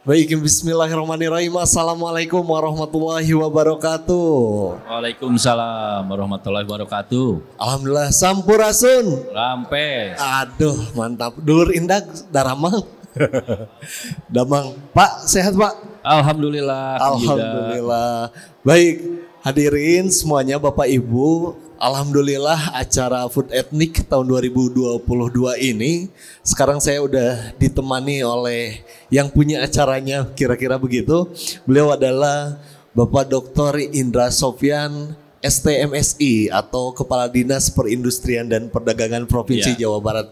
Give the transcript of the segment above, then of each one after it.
Baik, bismillahirrahmanirrahim. Assalamualaikum warahmatullahi wabarakatuh. Waalaikumsalam warahmatullahi wabarakatuh. Alhamdulillah, sampurasun. Rampes. Aduh, mantap. Dulur indak, daramang. Damang. Pak, sehat Pak? Alhamdulillah. Alhamdulillah. Baik, hadirin semuanya Bapak Ibu. Alhamdulillah acara Food Ethnic tahun 2022 ini sekarang saya udah ditemani oleh yang punya acaranya, kira-kira begitu. Beliau adalah Bapak Dr. Indra Sofyan STMSI atau Kepala Dinas Perindustrian dan Perdagangan Provinsi Jawa Barat.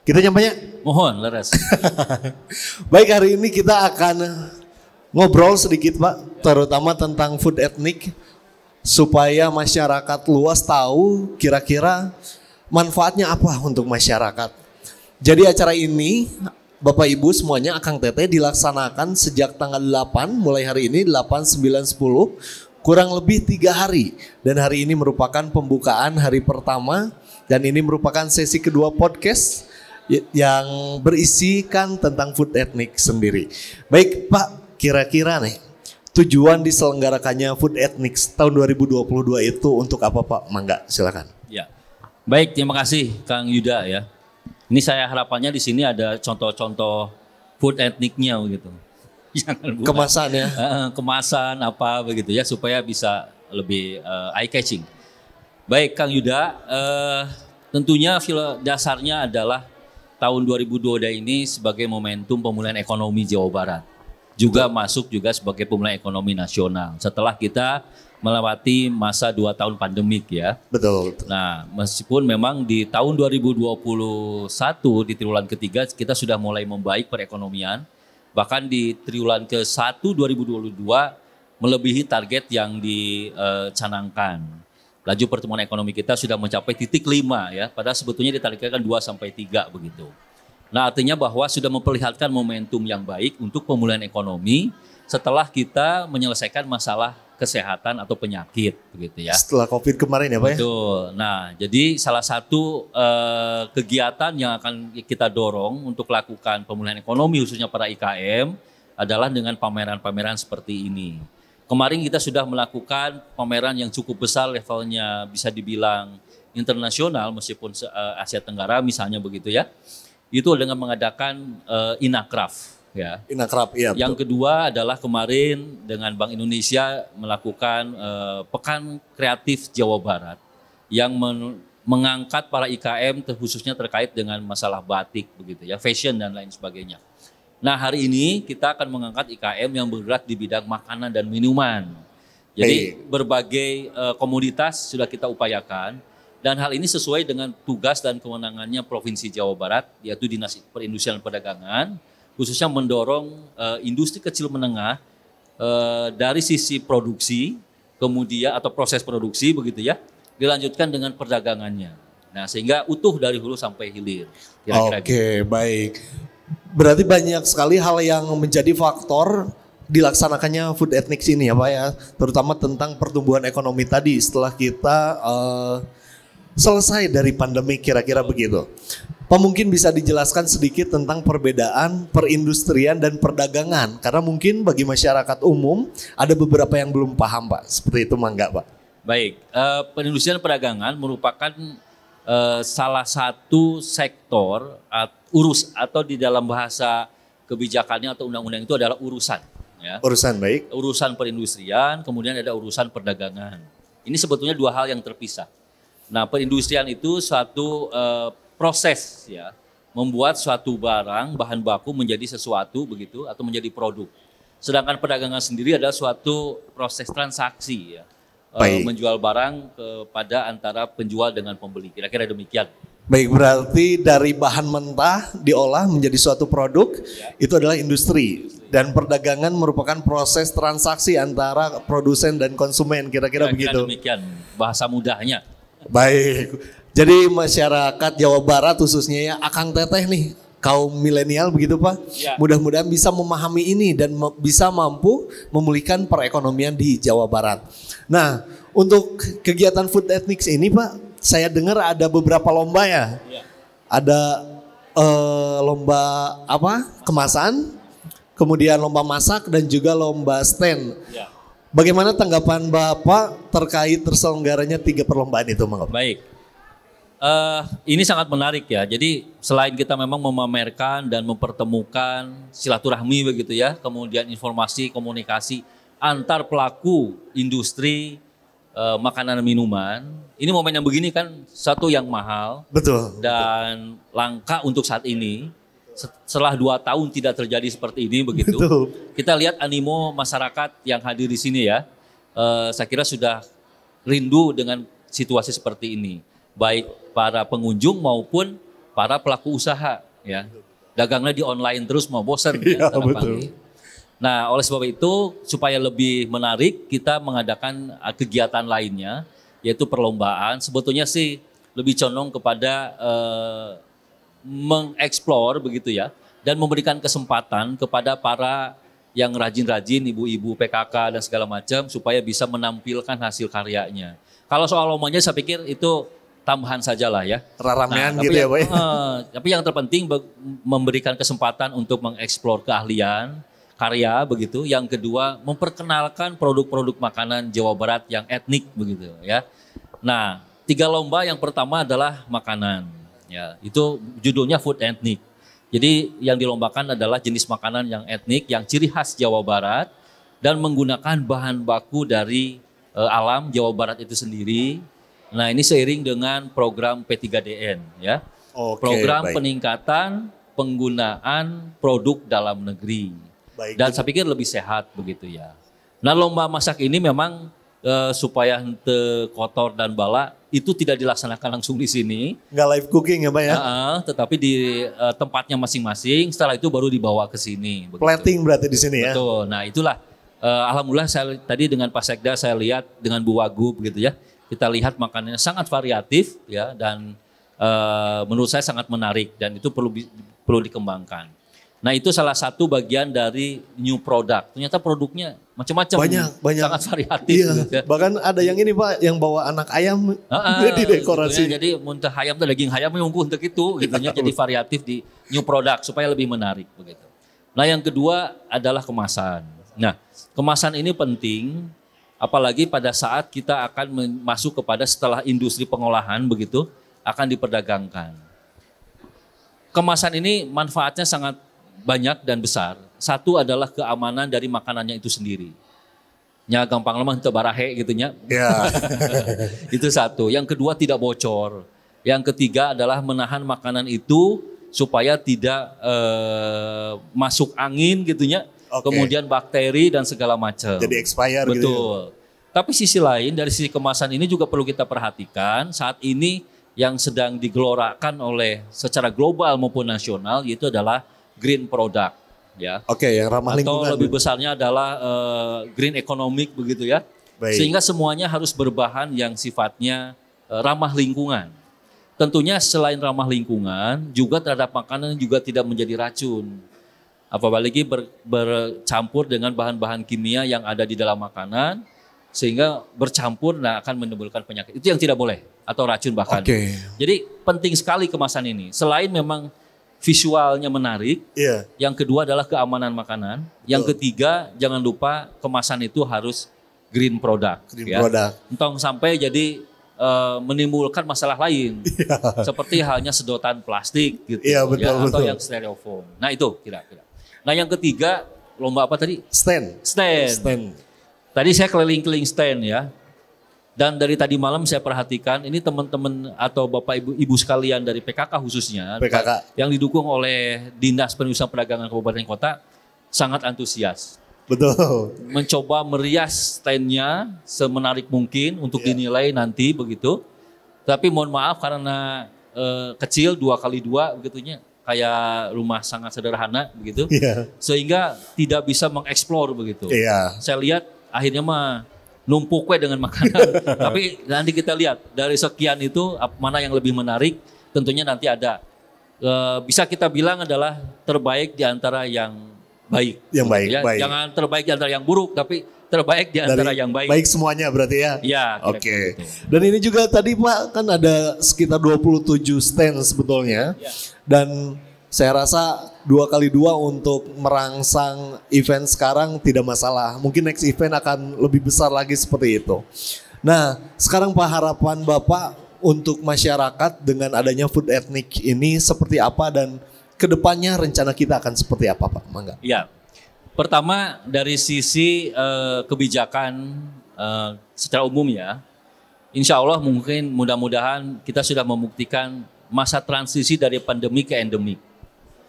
Kita nyampainya? Mohon leres. Baik, hari ini kita akan ngobrol sedikit Pak, terutama tentang food ethnic, supaya masyarakat luas tahu kira-kira manfaatnya apa untuk masyarakat. Jadi acara ini Bapak Ibu semuanya, Akang Teteh, dilaksanakan sejak tanggal 8 mulai hari ini 8, 9, 10 kurang lebih 3 hari. Dan hari ini merupakan pembukaan hari pertama dan ini merupakan sesi kedua podcast yang berisikan tentang food ethnic sendiri. Baik Pak, kira-kira nih tujuan diselenggarakannya Food Ethnic tahun 2022 itu untuk apa Pak? Mangga, silakan. Ya. Baik, terima kasih Kang Yuda ya. Ini saya harapannya di sini ada contoh-contoh food ethnicnya begitu. Kemasan ya. Kemasan apa begitu ya supaya bisa lebih eye catching. Baik Kang Yuda, tentunya dasarnya adalah tahun 2022 ini sebagai momentum pemulihan ekonomi Jawa Barat. Juga masuk juga sebagai pemulihan ekonomi nasional setelah kita melewati masa 2 tahun pandemik ya. Betul. Nah, meskipun memang di tahun 2021 di triwulan ketiga kita sudah mulai membaik perekonomian, bahkan di triwulan ke-1 2022 melebihi target yang dicanangkan. Laju pertumbuhan ekonomi kita sudah mencapai titik 5 ya, padahal sebetulnya ditargetkan 2 sampai 3 begitu. Nah, artinya bahwa sudah memperlihatkan momentum yang baik untuk pemulihan ekonomi setelah kita menyelesaikan masalah kesehatan atau penyakit begitu ya. Setelah Covid kemarin ya Pak ya? Betul. Nah, jadi salah satu kegiatan yang akan kita dorong untuk lakukan pemulihan ekonomi khususnya para IKM adalah dengan pameran-pameran seperti ini. Kemarin kita sudah melakukan pameran yang cukup besar levelnya, bisa dibilang internasional meskipun Asia Tenggara misalnya begitu ya. Itu dengan mengadakan Inakraf ya. Inakraf iya. Yang kedua adalah kemarin dengan Bank Indonesia melakukan Pekan Kreatif Jawa Barat yang mengangkat para IKM khususnya terkait dengan masalah batik begitu ya, fashion dan lain sebagainya. Nah, hari ini kita akan mengangkat IKM yang bergerak di bidang makanan dan minuman. Jadi berbagai komoditas sudah kita upayakan. Dan hal ini sesuai dengan tugas dan kewenangannya Provinsi Jawa Barat, yaitu Dinas Perindustrian dan Perdagangan, khususnya mendorong industri kecil menengah dari sisi produksi, kemudian atau proses produksi begitu ya, dilanjutkan dengan perdagangannya. Nah, sehingga utuh dari hulu sampai hilir. Kira-kira Oke, baik. Berarti banyak sekali hal yang menjadi faktor dilaksanakannya Food Ethnic ini ya Pak ya, terutama tentang pertumbuhan ekonomi tadi setelah kita selesai dari pandemi, kira-kira begitu. Pak, mungkin bisa dijelaskan sedikit tentang perbedaan perindustrian dan perdagangan, karena mungkin bagi masyarakat umum ada beberapa yang belum paham Pak. Seperti itu mangga Pak. Baik, perindustrian dan perdagangan merupakan salah satu sektor atau di dalam bahasa kebijakannya atau undang-undang itu adalah urusan. Ya. Urusan baik. Urusan perindustrian, kemudian ada urusan perdagangan. Ini sebetulnya dua hal yang terpisah. Nah, perindustrian itu suatu proses ya, membuat suatu barang, bahan baku menjadi sesuatu begitu atau menjadi produk. Sedangkan perdagangan sendiri adalah suatu proses transaksi ya, menjual barang kepada antara penjual dengan pembeli. Kira-kira demikian. Baik, berarti dari bahan mentah diolah menjadi suatu produk, itu adalah industri. Dan perdagangan merupakan proses transaksi antara produsen dan konsumen, kira-kira begitu. Demikian, bahasa mudahnya. Baik, jadi masyarakat Jawa Barat khususnya ya Akang Teteh nih, kaum milenial begitu Pak, mudah-mudahan bisa memahami ini dan bisa mampu memulihkan perekonomian di Jawa Barat. Nah, untuk kegiatan Food Ethnics ini Pak, saya dengar ada beberapa lomba ya. Ada lomba apa? Kemasan, kemudian lomba masak dan juga lomba stand. Ya. Bagaimana tanggapan Bapak terkait terselenggaranya 3 perlombaan itu, Bang? Baik. Ini sangat menarik ya. Jadi selain kita memang memamerkan dan mempertemukan silaturahmi begitu ya, kemudian informasi komunikasi antar pelaku industri makanan dan minuman. Ini momen yang begini kan satu yang mahal. Betul. Dan langka untuk saat ini. Setelah 2 tahun tidak terjadi seperti ini begitu. Betul. Kita lihat animo masyarakat yang hadir di sini ya. Saya kira sudah rindu dengan situasi seperti ini. Baik para pengunjung maupun para pelaku usaha ya. Dagangnya di online terus mau bosan ya, ya, betul. Nah, oleh sebab itu supaya lebih menarik kita mengadakan kegiatan lainnya yaitu perlombaan. Sebetulnya sih lebih condong kepada mengeksplor begitu ya dan memberikan kesempatan kepada para yang rajin-rajin ibu-ibu PKK dan segala macam supaya bisa menampilkan hasil karyanya. Kalau soal lombanya saya pikir itu tambahan sajalah ya. Ramean gitu ya, Pak. Tapi yang terpenting memberikan kesempatan untuk mengeksplor keahlian, karya begitu. Yang kedua memperkenalkan produk-produk makanan Jawa Barat yang etnik begitu ya. Nah, 3 lomba yang pertama adalah makanan. Ya, itu judulnya food etnik. Jadi yang dilombakan adalah jenis makanan yang etnik, yang ciri khas Jawa Barat dan menggunakan bahan baku dari alam Jawa Barat itu sendiri. Nah, ini seiring dengan program P3DN ya. Oke, program baik. peningkatan penggunaan produk dalam negeri. Baik. Dan saya pikir lebih sehat begitu ya. Nah, lomba masak ini memang supaya hente kotor dan bala itu tidak dilaksanakan langsung di sini. Nggak live cooking ya, Pak ya? Tetapi di tempatnya masing-masing. Setelah itu baru dibawa ke sini. Begitu. Plating berarti di sini ya? Betul. Nah, itulah. Alhamdulillah saya tadi dengan Pak Sekda saya lihat dengan Bu Wagub gitu ya. Kita lihat makanannya sangat variatif ya dan menurut saya sangat menarik dan itu perlu dikembangkan. Nah, itu salah satu bagian dari new product. Ternyata produknya macam-macam, banyak, sangat variatif. Iya. Gitu ya. Bahkan ada yang ini, Pak, yang bawa anak ayam di dekorasi. Gitu ya. Jadi muntah ayam dan daging ayam untuk itu gitu ya. Jadi variatif di new product supaya lebih menarik begitu. Nah, yang kedua adalah kemasan. Nah, kemasan ini penting apalagi pada saat kita akan masuk kepada setelah industri pengolahan begitu akan diperdagangkan. Kemasan ini manfaatnya sangat banyak dan besar. Satu adalah keamanan dari makanannya itu sendiri. Nya gampang lemah itu barahe gitu nya. Ya. Itu satu. Yang kedua tidak bocor. Yang ketiga adalah menahan makanan itu supaya tidak masuk angin gitu nya. Oke. Kemudian bakteri dan segala macam. Jadi expire Betul. gitu ya. Tapi sisi lain dari sisi kemasan ini juga perlu kita perhatikan saat ini yang sedang digelorakan oleh secara global maupun nasional yaitu adalah green product ya. Oke, yang ramah lingkungan. Atau lebih besarnya adalah green economic begitu ya. Baik. Sehingga semuanya harus berbahan yang sifatnya ramah lingkungan. Tentunya selain ramah lingkungan juga terhadap makanan juga tidak menjadi racun. Apalagi bercampur dengan bahan-bahan kimia yang ada di dalam makanan sehingga bercampur akan menimbulkan penyakit. Itu yang tidak boleh atau racun bahkan. Oke. Jadi penting sekali kemasan ini. Selain memang visualnya menarik, Iya. yang kedua adalah keamanan makanan. Yang ketiga jangan lupa kemasan itu harus green product. Green product. Entong sampai jadi menimbulkan masalah lain. Iya. Seperti halnya sedotan plastik gitu. Iya, betul, Atau betul. yang styrofoam. Nah itu kira-kira. Nah yang ketiga lomba apa tadi? Stand. Stand. Tadi saya keliling-keliling stand ya. Dan dari tadi malam saya perhatikan ini teman-teman atau Bapak Ibu sekalian dari PKK khususnya. PKK. Yang didukung oleh Dinas Perindustrian Perdagangan Kabupaten Kota sangat antusias. Betul. Mencoba merias standnya semenarik mungkin untuk dinilai nanti begitu. Tapi mohon maaf karena kecil 2x2 begitunya. Kayak rumah sangat sederhana begitu. Iya. Sehingga tidak bisa mengeksplor begitu. Iya. Saya lihat akhirnya mah numpuk dengan makanan. Tapi nanti kita lihat dari sekian itu mana yang lebih menarik. Tentunya nanti ada. Bisa kita bilang adalah terbaik di antara yang baik. Yang baik, ya. baik. Jangan terbaik di antara yang buruk, tapi terbaik di antara yang baik. Baik semuanya berarti ya? Ya. Oke. Gitu. Dan ini juga tadi Pak kan ada sekitar 27 stand sebetulnya. Ya. Dan Saya rasa 2x2 untuk merangsang event sekarang tidak masalah. Mungkin next event akan lebih besar lagi seperti itu. Nah, sekarang Pak, harapan Bapak untuk masyarakat dengan adanya food etnik ini seperti apa dan kedepannya rencana kita akan seperti apa, Pak? Mangga. Ya, pertama dari sisi kebijakan secara umum ya, insya Allah mungkin mudah-mudahan kita sudah membuktikan masa transisi dari pandemi ke endemik.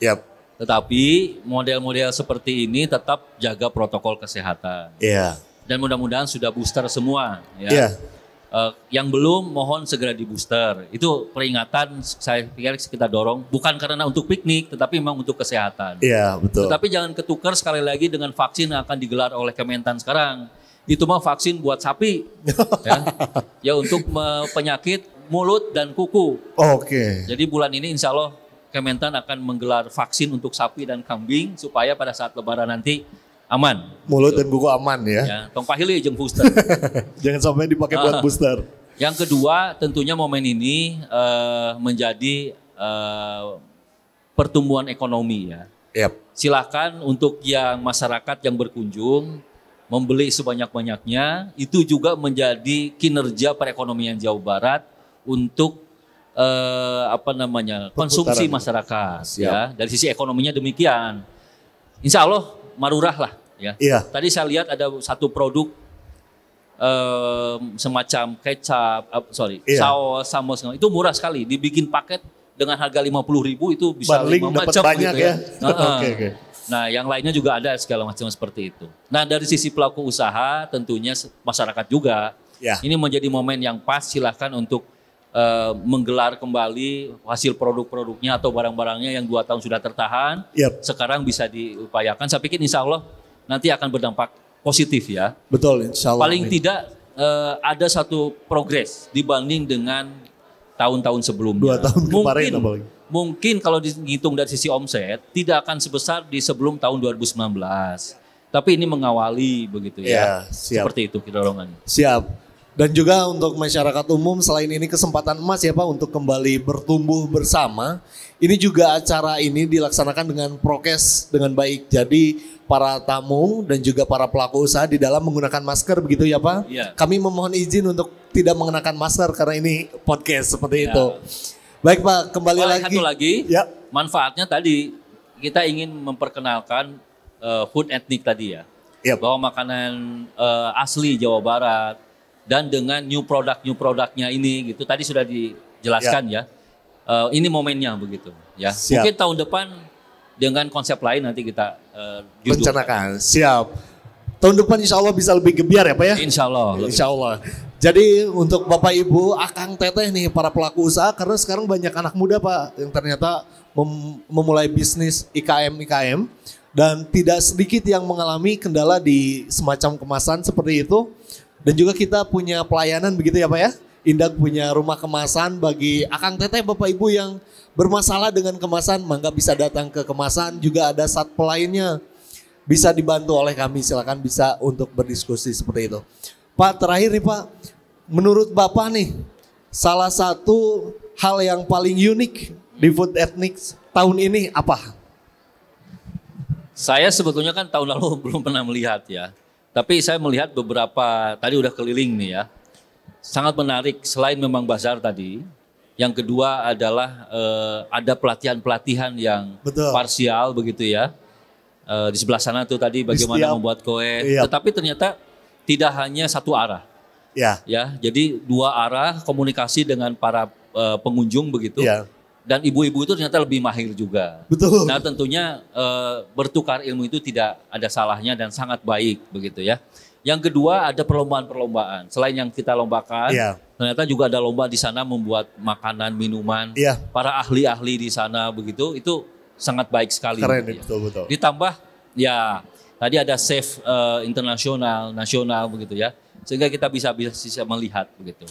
Yap. Tetapi model-model seperti ini tetap jaga protokol kesehatan. Iya. Dan mudah-mudahan sudah booster semua. Ya. Iya. Yang belum mohon segera di booster. Itu peringatan saya pikir kita dorong. Bukan karena untuk piknik, tetapi memang untuk kesehatan. Iya, betul. Tetapi jangan ketukar sekali lagi dengan vaksin yang akan digelar oleh Kementan sekarang. Itu mah vaksin buat sapi. Ya untuk penyakit mulut dan kuku. Oke. Jadi bulan ini insya Allah Kementan akan menggelar vaksin untuk sapi dan kambing supaya pada saat lebaran nanti aman. Mulut dan kuku aman ya. Ya, tong pahili jeung booster. Jangan sampai dipakai buat booster. Yang kedua tentunya momen ini menjadi pertumbuhan ekonomi ya. Yap. Silakan untuk yang masyarakat yang berkunjung membeli sebanyak-banyaknya, itu juga menjadi kinerja perekonomian Jawa Barat untuk konsumsi masyarakat. Siap. Ya. Dari sisi ekonominya demikian. Insya Allah marurah lah ya. Iya. Tadi saya lihat ada satu produk semacam kecap, saus, sambal, itu murah sekali. Dibikin paket dengan harga 50.000 itu bisa Bundling 5 dapat macam banyak gitu ya. Oke. Nah, yang lainnya juga ada segala macam seperti itu. Nah, dari sisi pelaku usaha tentunya masyarakat juga. Ya. Ini menjadi momen yang pas, silahkan untuk menggelar kembali hasil produk-produknya atau barang-barangnya yang 2 tahun sudah tertahan. Yap. Sekarang bisa diupayakan. Saya pikir insya Allah nanti akan berdampak positif ya. Betul, insya Allah. Paling tidak ada satu progres dibanding dengan tahun-tahun sebelumnya. 2 tahun kemarin apalagi. Mungkin kalau dihitung dari sisi omset tidak akan sebesar di sebelum tahun 2019. Tapi ini mengawali begitu ya. Siap. Seperti itu dorongannya. Siap. Dan juga untuk masyarakat umum selain ini kesempatan emas ya Pak untuk kembali bertumbuh bersama. Ini juga acara ini dilaksanakan dengan prokes dengan baik. Jadi para tamu dan juga para pelaku usaha di dalam menggunakan masker begitu ya Pak. Iya. Kami memohon izin untuk tidak mengenakan masker karena ini podcast seperti itu. Baik Pak, kembali lagi. Satu lagi, ya. Manfaatnya tadi kita ingin memperkenalkan food etnik tadi ya. Yep. Bahwa makanan asli Jawa Barat dan dengan new produknya ini gitu. Tadi sudah dijelaskan ya. Ini momennya begitu ya. Siap. Mungkin tahun depan dengan konsep lain nanti kita rencanakan. Siap. Tahun depan insya Allah bisa lebih gebiar ya Pak ya? Insya Allah. Insya Allah. Jadi untuk Bapak Ibu, Akang Teteh nih para pelaku usaha karena sekarang banyak anak muda Pak yang ternyata memulai bisnis IKM dan tidak sedikit yang mengalami kendala di semacam kemasan seperti itu. Dan juga kita punya pelayanan begitu ya Pak ya? Indak punya rumah kemasan bagi Akang Teteh Bapak Ibu yang bermasalah dengan kemasan, mangga bisa datang ke kemasan, juga ada satpol lainnya. Bisa dibantu oleh kami, silakan bisa untuk berdiskusi seperti itu. Pak terakhir nih Pak, menurut Bapak nih salah satu hal yang paling unik di food etnik tahun ini apa? Saya sebetulnya kan tahun lalu belum pernah melihat ya. Tapi saya melihat beberapa, tadi udah keliling nih ya. Sangat menarik selain memang bazar tadi. Yang kedua adalah ada pelatihan-pelatihan yang parsial begitu ya. Di sebelah sana tuh tadi bagaimana membuat kue. Iya. Tetapi ternyata tidak hanya satu arah. Ya, jadi 2 arah komunikasi dengan para pengunjung begitu. Ya. Dan ibu-ibu itu ternyata lebih mahir juga. Betul. Nah tentunya bertukar ilmu itu tidak ada salahnya dan sangat baik begitu ya. Yang kedua ada perlombaan-perlombaan. Selain yang kita lombakan, ternyata juga ada lomba di sana membuat makanan, minuman. Para ahli-ahli di sana begitu, itu sangat baik sekali. Keren, gitu betul. Ditambah ya tadi ada chef internasional, nasional begitu ya. Sehingga kita bisa melihat begitu.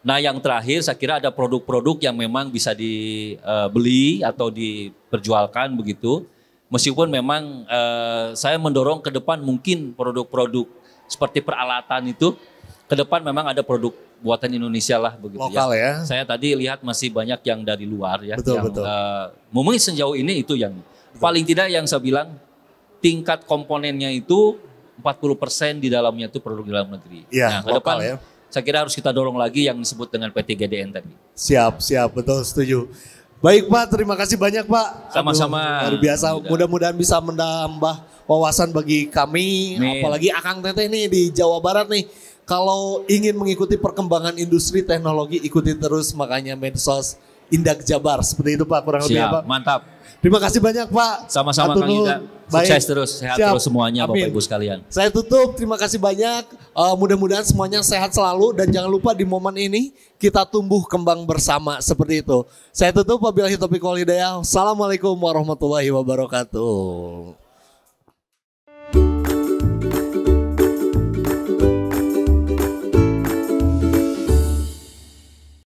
Nah yang terakhir saya kira ada produk-produk yang memang bisa dibeli atau diperjualkan begitu. Meskipun memang saya mendorong ke depan mungkin produk-produk seperti peralatan itu ke depan memang ada produk buatan Indonesia lah begitu Lokal ya. Saya tadi lihat masih banyak yang dari luar ya. Betul, yang, betul. Mungkin sejauh ini itu yang paling tidak yang saya bilang tingkat komponennya itu 40% di dalamnya itu produk dalam negeri. Iya, Nah, ke lokal depan ya. saya kira harus kita dorong lagi yang disebut dengan PT GDN tadi. Siap, betul, setuju. Baik Pak, terima kasih banyak Pak. Sama-sama. Luar biasa, mudah-mudahan bisa menambah wawasan bagi kami, Amin. apalagi Akang Teteh nih di Jawa Barat nih. Kalau ingin mengikuti perkembangan industri teknologi, ikuti terus makanya medsos Indak Jabar. Seperti itu Pak, kurang lebih ya Siap, Pak. mantap. Terima kasih banyak Pak. Sama-sama Atur Kang Yuda. nuhun. Sukses terus, sehat Siap. terus semuanya Bapak Amin. Ibu sekalian. Saya tutup, terima kasih banyak. Mudah-mudahan semuanya sehat selalu dan jangan lupa di momen ini kita tumbuh kembang bersama seperti itu. Saya tutup, wabillahi taufiq wal hidayah. Assalamualaikum warahmatullahi wabarakatuh.